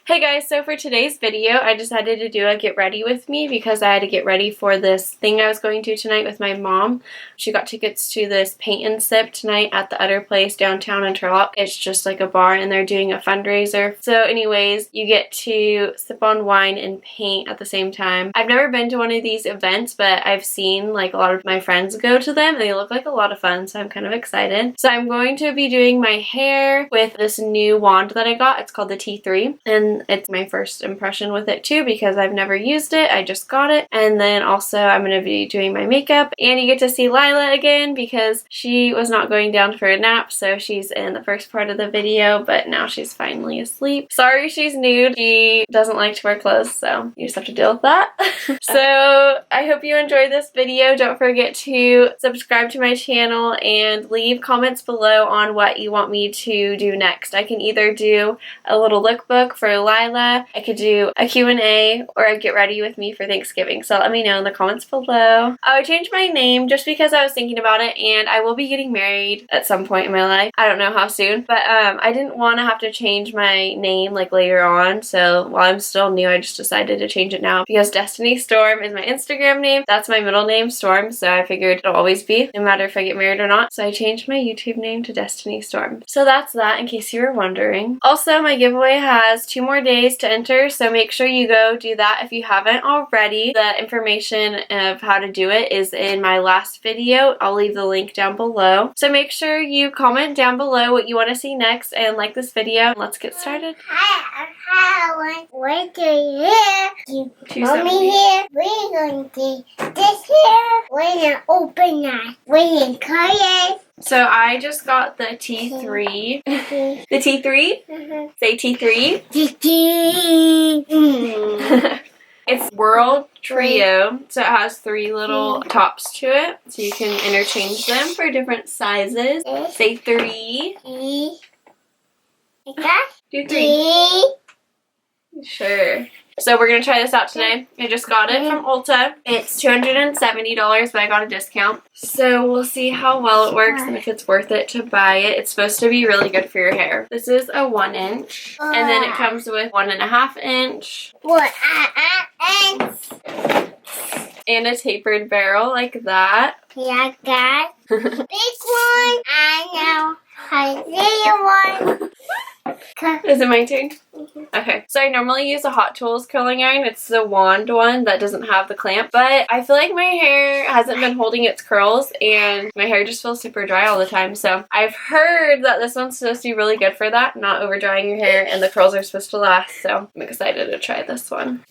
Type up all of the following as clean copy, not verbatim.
Hey guys, so for today's video, I decided to do a get ready with me because I had to get ready for this thing I was going to tonight with my mom. She got tickets to this paint and sip tonight at the Udder Place downtown in Turlock. It's just like a bar and they're doing a fundraiser. So anyways, you get to sip on wine and paint at the same time. I've never been to one of these events, but I've seen like a lot of my friends go to them and they look like a lot of fun, so I'm kind of excited. So I'm going to be doing my hair with this new wand that I got. It's called the T3 and it's my first impression with it too because I've never used it. I just got it. And then also I'm going to be doing my makeup, and you get to see Lila again because she was not going down for a nap, so she's in the first part of the video, but now she's finally asleep. Sorry she's nude. She doesn't like to wear clothes, so you just have to deal with that. So I hope you enjoyed this video. Don't forget to subscribe to my channel and leave comments below on what you want me to do next. I can either do a little lookbook for Lila, I could do a Q&A, or a get ready with me for Thanksgiving. So let me know in the comments below. I would change my name just because I was thinking about it, and I will be getting married at some point in my life. I don't know how soon, but I didn't want to have to change my name like later on, so while I'm still new, I just decided to change it now because destinystormm is my Instagram name. That's my middle name, Storm, so I figured it'll always be, no matter if I get married or not. So I changed my YouTube name to destinystormm. So that's that, in case you were wondering. Also, my giveaway has 2 more days to enter, so make sure you go do that if you haven't already. The information of how to do it is in my last video. I'll leave the link down below. So make sure you comment down below what you want to see next and like this video. Let's get started. We're doing here. Mommy here. We're going to do this here. We're going to open that. We're going to cut it. So I just got the T3. The T3? Mm-hmm. Say T3. Mm-hmm. It's Whirl Trio, so it has 3 little tops to it, so you can interchange them for different sizes. Say 3. Like that? Do 3. Sure. So we're going to try this out today. I just got it from Ulta. It's $270, but I got a discount. So we'll see how well it works and if it's worth it to buy it. It's supposed to be really good for your hair. This is a 1 inch, and then it comes with 1.5 inch. 1 inch. And a tapered barrel like that. Yeah, that. Big one. I know. I see one. Is it my turn? Okay, so I normally use a Hot Tools curling iron. It's the wand one that doesn't have the clamp, but I feel like my hair hasn't been holding its curls and my hair just feels super dry all the time. So I've heard that this one's supposed to be really good for that, not over drying your hair, and the curls are supposed to last, so I'm excited to try this one.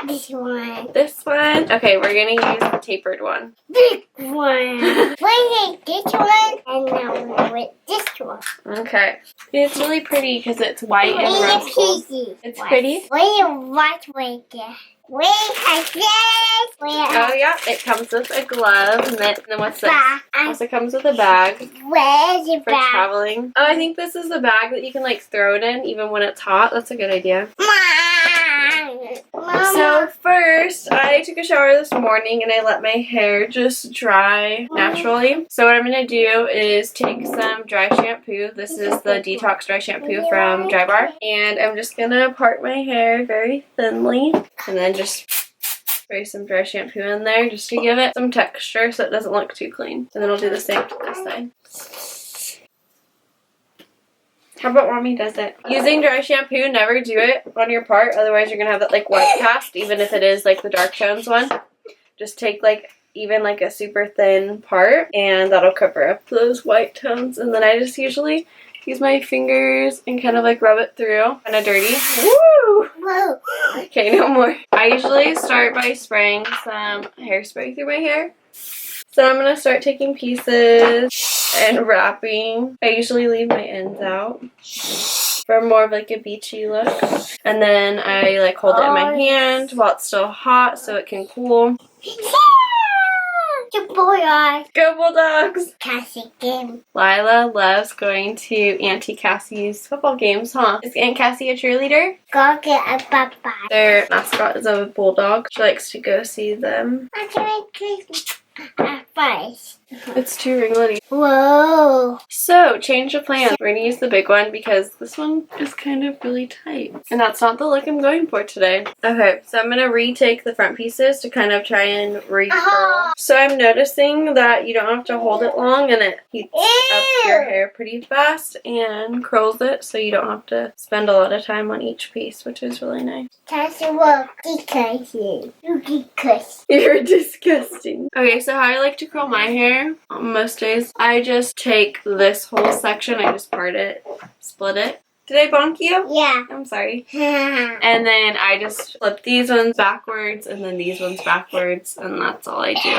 This one. This one? Okay, we're gonna use the tapered one. Big one. Wait, this one, and now with this one. Okay. It's really pretty because it's white and rose gold. It's pretty? What way there? Wait, I guess. Oh yeah, it comes with a glove, and then what's this? Also comes with a bag. Where's the for bag? Traveling. Oh, I think this is the bag that you can like throw it in even when it's hot. That's a good idea. So first, I took a shower this morning and I let my hair just dry naturally. So what I'm going to do is take some dry shampoo. This is the Detox Dry Shampoo from Dry Bar. And I'm just going to part my hair very thinly and then just spray some dry shampoo in there just to give it some texture so it doesn't look too clean. And then I'll do the same to this side. How about Mommy does it? Using dry shampoo, never do it on your part, otherwise you're going to have that like white cast, even if it is like the dark tones one. Just take like even like a super thin part and that'll cover up those white tones. And then I just usually use my fingers and kind of like rub it through. Kind of dirty. Woo! Whoa. Okay, no more. I usually start by spraying some hairspray through my hair. So I'm going to start taking pieces and wrapping. I usually leave my ends out for more of like a beachy look. And then I like hold it in my hand while it's still hot so it can cool. Good boy. Go Bulldogs! Cassie game. Lila loves going to Auntie Cassie's football games, huh? Is Aunt Cassie a cheerleader? Go get a papa. Their mascot is a bulldog. She likes to go see them. I'm going to face. It's too ringlety. Whoa. So, change of plans. We're gonna use the big one because this one is kind of really tight. And that's not the look I'm going for today. Okay, so I'm gonna retake the front pieces to kind of try and re-curl. So I'm noticing that you don't have to hold it long and it heats up your hair pretty fast and curls it, so you don't have to spend a lot of time on each piece, which is really nice. That's what disgusting. You're disgusting. Okay, so how I like to curl my hair on most days, I just take this whole section, I just part it, split it. Did I bonk you? Yeah. I'm sorry. And then I just flip these ones backwards and then these ones backwards, and that's all I do.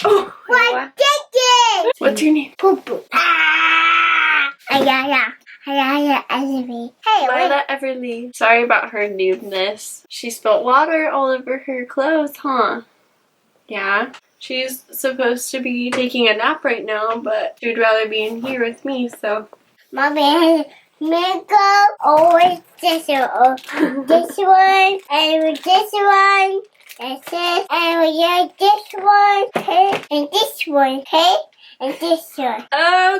Oh, What did it? What's your name? Poo poo. Ah! Yeah. Hey, Lila Everly. Sorry about her nudeness. She spilled water all over her clothes, huh? Yeah. She's supposed to be taking a nap right now, but she'd rather be in here with me, so. Mommy, makeup always this one, this one, and this one, that's it, and we got this one, okay, and this one, okay, and this one.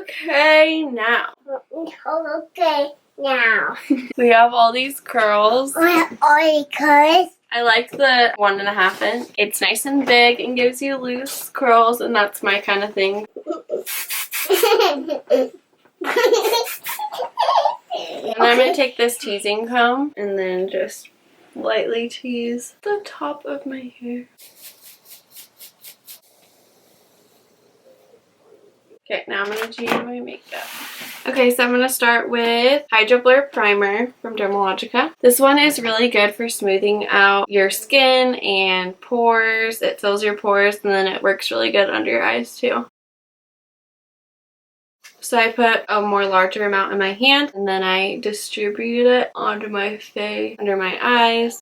Okay, now. Okay, now. We have all these curls. All the colors. I like the 1.5 inch. It's nice and big and gives you loose curls, and that's my kind of thing. And I'm going to take this teasing comb and then just lightly tease the top of my hair. Okay, now I'm going to do my makeup. Okay, so I'm going to start with Hydro Blur Primer from Dermalogica. This one is really good for smoothing out your skin and pores. It fills your pores, and then it works really good under your eyes too. So I put a more larger amount in my hand, and then I distribute it onto my face, under my eyes.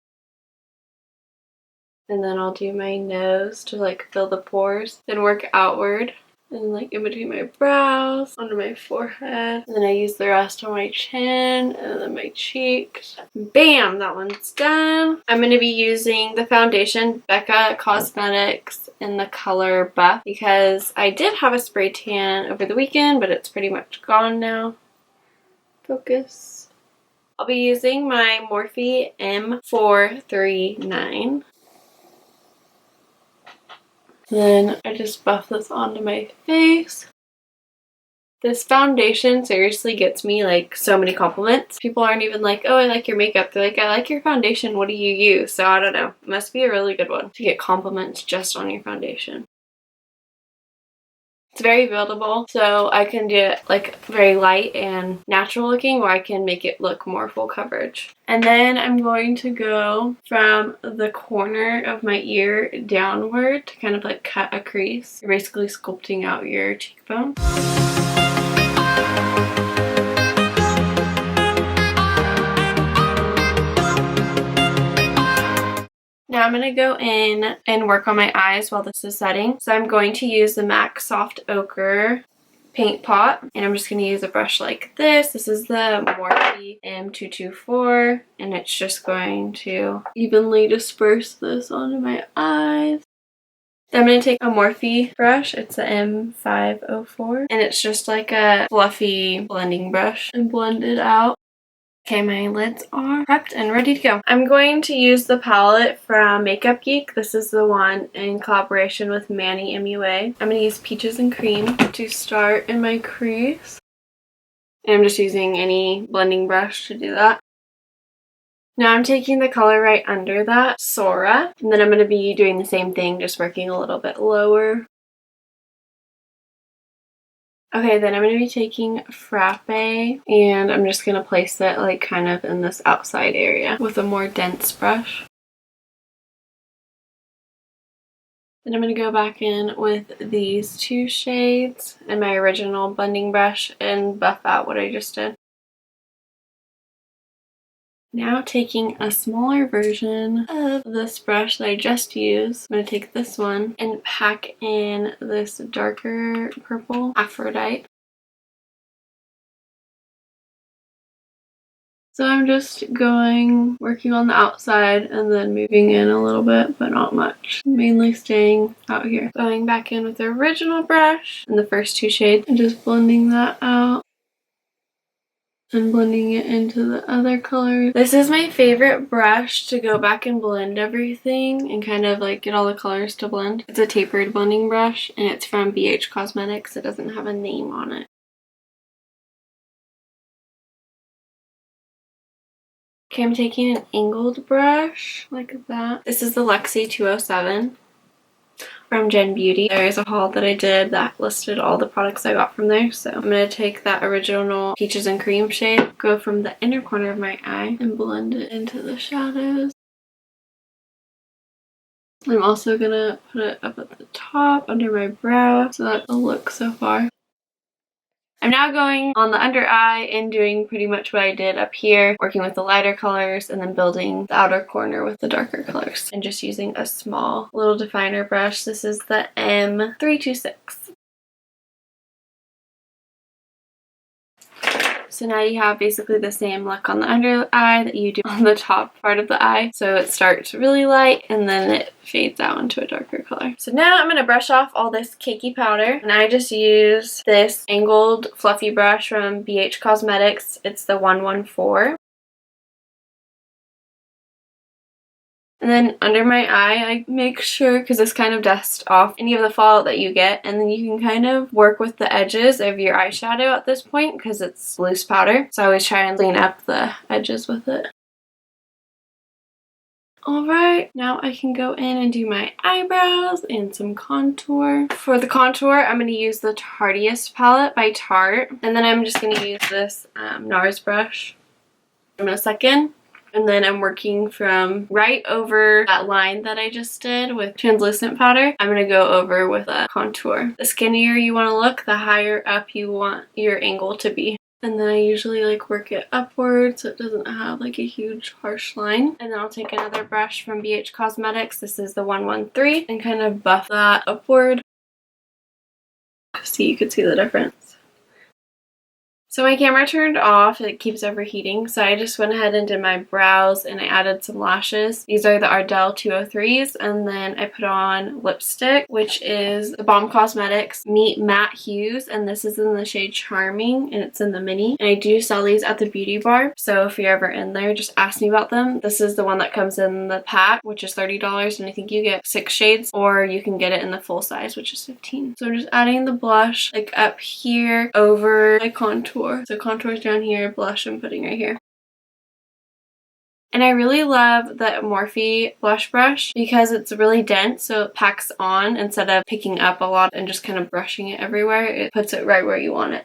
And then I'll do my nose to like fill the pores, then work outward. And like in between my brows, under my forehead. And then I use the rest on my chin and then my cheeks. Bam! That one's done. I'm going to be using the foundation Becca Cosmetics in the color Buff because I did have a spray tan over the weekend, but it's pretty much gone now. Focus. I'll be using my Morphe M439. Then I just buff this onto my face. This foundation seriously gets me like so many compliments. People aren't even like, oh, I like your makeup. They're like, I like your foundation. What do you use? So I don't know. It must be a really good one to get compliments just on your foundation. It's very buildable, so I can do it like very light and natural looking, or I can make it look more full coverage. And then I'm going to go from the corner of my ear downward to kind of like cut a crease. You're basically sculpting out your cheekbone. Now I'm going to go in and work on my eyes while this is setting. So I'm going to use the MAC Soft Ochre paint pot, and I'm just going to use a brush like this. This is the Morphe M224, and it's just going to evenly disperse this onto my eyes. Then I'm going to take a Morphe brush. It's the M504, and it's just like a fluffy blending brush and blend it out. Okay, my lids are prepped and ready to go. I'm going to use the palette from Makeup Geek. This is the one in collaboration with Manny MUA. I'm going to use Peaches and Cream to start in my crease. And I'm just using any blending brush to do that. Now I'm taking the color right under that, Sora. And then I'm going to be doing the same thing, just working a little bit lower. Okay, then I'm going to be taking Frappe, and I'm just going to place it like kind of in this outside area with a more dense brush. Then I'm going to go back in with these two shades and my original blending brush and buff out what I just did. Now taking a smaller version of this brush that I just used, I'm going to take this one and pack in this darker purple Aphrodite. So I'm just working on the outside and then moving in a little bit, but not much. Mainly staying out here. Going back in with the original brush in the first two shades and just blending that out. And blending it into the other colors. This is my favorite brush to go back and blend everything and kind of like get all the colors to blend. It's a tapered blending brush and it's from BH Cosmetics. It doesn't have a name on it. Okay, I'm taking an angled brush like that. This is the Lexi 207 from Gen Beauty. There is a haul that I did that listed all the products I got from there. So I'm going to take that original Peaches and Cream shade, go from the inner corner of my eye and blend it into the shadows. I'm also going to put it up at the top under my brow. So that's the look so far. I'm now going on the under eye and doing pretty much what I did up here, working with the lighter colors and then building the outer corner with the darker colors. And just using a small little definer brush. This is the M326. So now you have basically the same look on the under eye that you do on the top part of the eye. So it starts really light and then it fades out into a darker color. So now I'm going to brush off all this cakey powder. And I just use this angled fluffy brush from BH Cosmetics. It's the 114. And then under my eye, I make sure, because this kind of dusts off any of the fallout that you get, and then you can kind of work with the edges of your eyeshadow at this point because it's loose powder. So I always try and clean up the edges with it. Alright, now I can go in and do my eyebrows and some contour. For the contour, I'm going to use the Tardiest palette by Tarte. And then I'm just going to use this NARS brush. I'm going to suck in. And then I'm working from right over that line that I just did with translucent powder. I'm going to go over with a contour. The skinnier you want to look, the higher up you want your angle to be. And then I usually like work it upward so it doesn't have like a huge harsh line. And then I'll take another brush from BH Cosmetics. This is the 113 and kind of buff that upward so you could see the difference. So my camera turned off, it keeps overheating, so I just went ahead and did my brows and I added some lashes. These are the Ardell 203s, and then I put on lipstick, which is the Balm Cosmetics Meet Matte Hues, and this is in the shade Charming, and it's in the mini. And I do sell these at the beauty bar, so if you're ever in there, just ask me about them. This is the one that comes in the pack, which is $30, and I think you get 6 shades, or you can get it in the full size, which is $15. So I'm just adding the blush, like up here, over my contour. So contour's down here, blush I'm putting right here. And I really love the Morphe blush brush because it's really dense, so it packs on instead of picking up a lot and just kind of brushing it everywhere. It puts it right where you want it.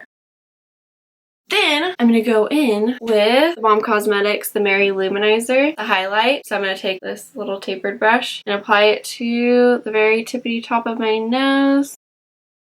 Then I'm going to go in with the Balm Cosmetics, the Mary Luminizer, the highlight. So I'm going to take this little tapered brush and apply it to the very tippity top of my nose.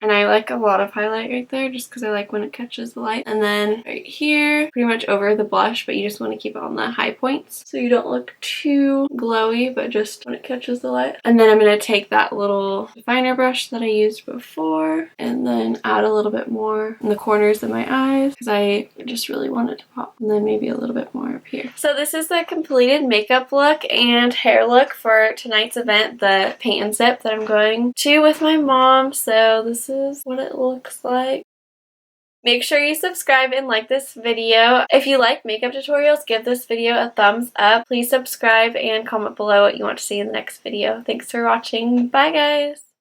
And I like a lot of highlight right there just because I like when it catches the light. And then right here, pretty much over the blush, but you just want to keep it on the high points so you don't look too glowy, but just when it catches the light. And then I'm going to take that little definer brush that I used before and then add a little bit more in the corners of my eyes because I just really want it to pop. And then maybe a little bit more up here. So this is the completed makeup look and hair look for tonight's event, the paint and sip that I'm going to with my mom. So this is what it looks like. Make sure you subscribe and like this video. If you like makeup tutorials, give this video a thumbs up. Please subscribe and comment below what you want to see in the next video. Thanks for watching. Bye guys!